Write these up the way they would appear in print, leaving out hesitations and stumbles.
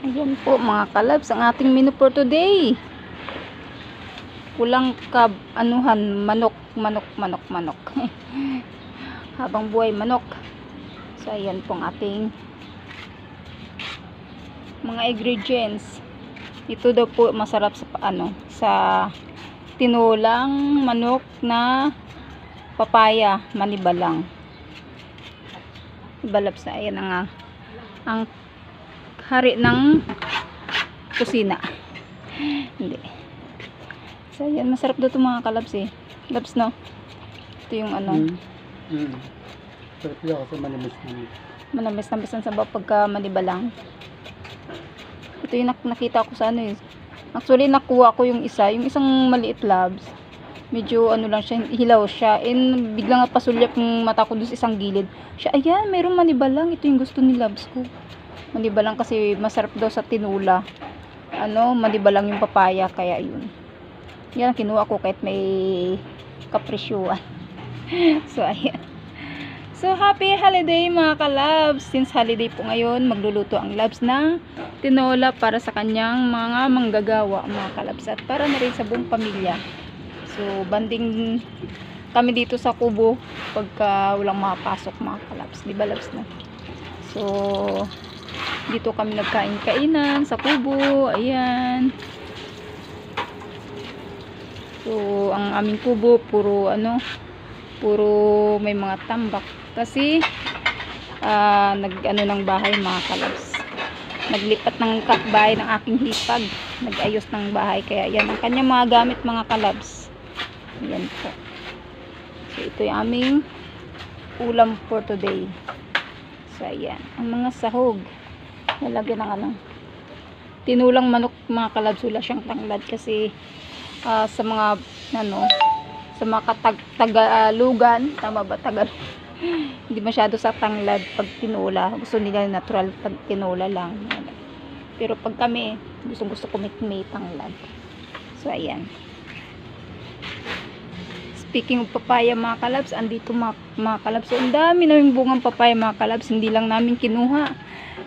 Ayan po mga kalabs, ang ating menu for today. Kulang manok. Habang buhay manok. So ayan po ang ating mga ingredients. Ito daw po masarap sa sa tinulang manok na papaya manibalang. Ibalabs na ayan ang hari ng kusina. Hindi. So ayan, masarap daw ito mga kalabs eh. Labs no? Ito yung Sarap yun kasi manamis na bisan sa pagka manibalang. Ito yung nakita ko sa eh. Actually nakuha ko yung isang maliit labs. Medyo lang siya, hilaw siya. And biglang pasulyap ng mata ko doon sa isang gilid. Siya, ayan, mayroong manibalang. Ito yung gusto ni labs ko. Manibalang kasi masarap daw sa tinula. Manibalang yung papaya, kaya yun. Yan, kinuha ko kahit may kapresyuan. So, ayan. So, happy holiday mga ka-labs. Since holiday po ngayon, magluluto ang labs ng tinola para sa kanyang mga manggagawa mga ka-labs. At para na rin sa buong pamilya. So, banding kami dito sa kubo pagka walang makapasok mga ka-labs. Di ba labs na? So, dito kami nagkain-kainan sa kubo. Ayan. So, ang aming kubo puro may mga tambak kasi ng bahay mga kalabs. Naglipat ng bahay ng aking hipag. Nag-ayos ng bahay kaya yan ang kanyang mga gamit mga kalabs. Ayan po. So, ito yung aming ulam for today. So, ayan. Ang mga sahog. Nalagyan ng tinulang manok mga kalabs. Wala siyang tanglad kasi sa mga sa mga Tagalugan, tama ba Tagal? Hindi masyado sa tanglad pag tinula. Gusto nila natural pag tinula lang. Pero pag kami, gusto ko may tanglad. So ayan. Speaking of papaya mga kalabs, andito mga kalabs. So ang dami naming bungang papaya mga kalabs, hindi lang namin kinuha.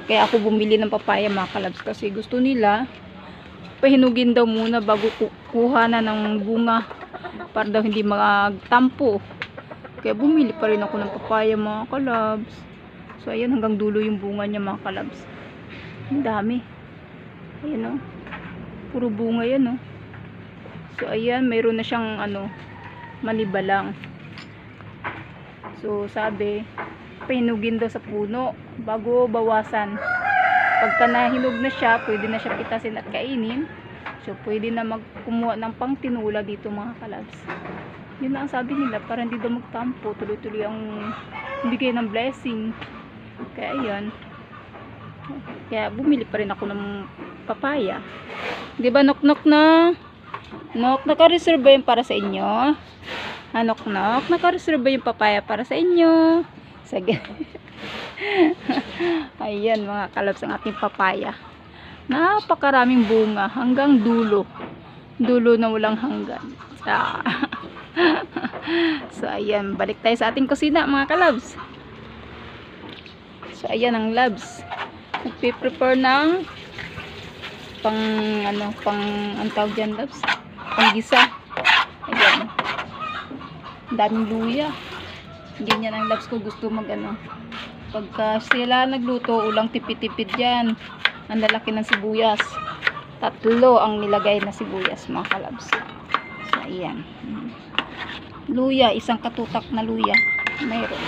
Kaya ako bumili ng papaya mga kalabs kasi gusto nila pahinugin daw muna bago kuha na ng bunga para daw hindi magtampo. Kaya bumili pa rin ako ng papaya mga kalabs. So ayan, hanggang dulo yung bunga niya mga kalabs. Ang dami. Ayan puro bunga yan So ayan, mayroon na siyang manibalang. So sabi, pahinugin daw sa puno bago bawasan. Pagka nahinog na siya, pwede na siya pitasin at kainin. So, pwede na kumuha ng pang tinula dito mga kalabs. Yun na ang sabi nila, para hindi daw magtampo. Tuloy-tuloy ang bigay ng blessing. Kaya yan. Kaya bumili pa rin ako ng papaya. Diba nok-nok na? Nok, naka-reserve ba yung para sa inyo? Nok-nok, naka-reserve ba yung papaya para sa inyo? Sige. Ayan mga kalabs ang ating papaya. Napakaraming bunga hanggang dulo na walang hanggan. So ayan, balik tayo sa ating kusina mga kalabs. So ayan ang labs, nagpe-prepare ng ang tawag dyan labs, panggisa. Ayan, daming luya. Ganyan ang labs ko, gusto pagka sila nagluto, ulang tipid-tipid yan. Ang lalaki ng sibuyas. 3 ang nilagay na sibuyas mga kalabs. So ayan. Luya, isang katutak na luya. Mayroon.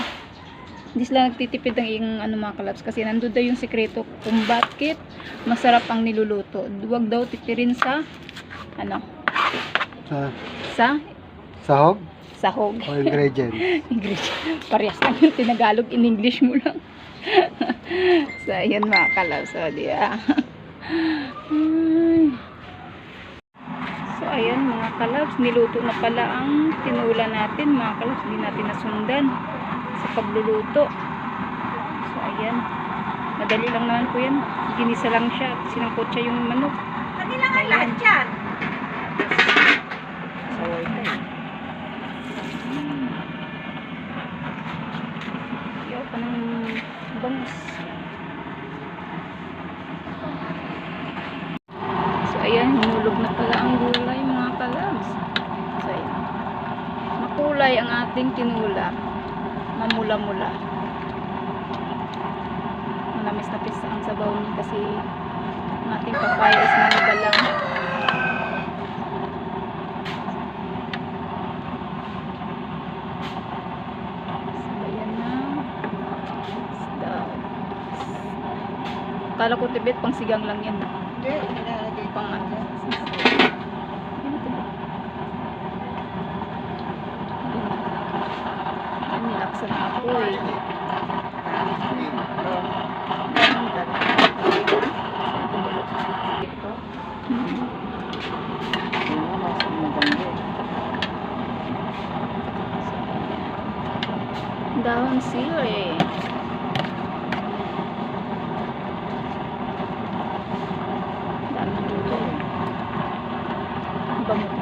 Hindi sila nagtitipid ng mga kalabs kasi nandun daw yung sikreto kung bakit masarap ang niluluto. Huwag daw titirin sa sahog? Sahog. O ingredient. Parehas lang yung tinagalog, in English mo lang. So ayan mga kalabs. So ayan mga kalabs, niluto na pala ang tinula natin mga kalabs. Hindi natin nasundan sa pagluluto. So ayan, madali lang naman po yan. Ginisa lang siya, sinangkot siya yung manok. Kailangan lahat yan. Yaw pa ng bangus. ayan, hinulog na pala ang gulay mga kalabs. So, ayan. Makulay ang ating tinula. Mamula-mula. Manamis na pisa ang sabaw niya kasi ang ating papaya is manibalang. So, ayan na. Isda. Kala ko tibet, pang sigang lang yan. Hindi, nilalagay Pang ano. Ayan, nilaksan na ako eh. Dahon sili. Dami dito. Bango.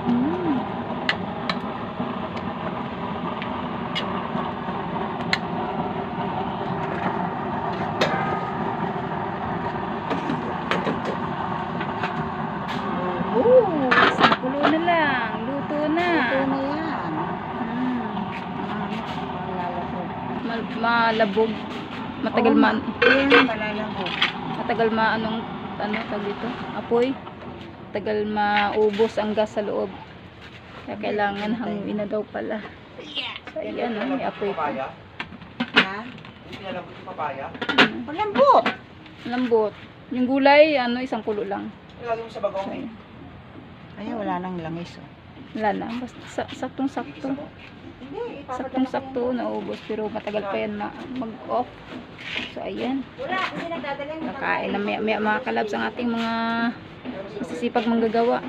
Mm. Isang kulo na lang. Luto na. Ito na yan. Malabog. Matagal Oo, man. Ayan, malalabog. Matagal anong tag dito? Apoy. Matagal maubos ang gas sa loob. Kaya kailangan hangin na daw pala. So ayan, may apoy pa. Ha? Hindi nalabot yung papaya. Malambot. Lambot. Yung gulay, isang kulo lang. Ilagay mo sa So, bagong. ayan. Ay, wala nang langis. Oh. Wala na. Basta saktong-sakto. Hindi, Saktong-sakto naubos. Pero matagal pa yan mag-off. So ayan. Wala, hindi nagdadala yung Nakain na maya mga kalabs ang ating mga masisipag manggagawa.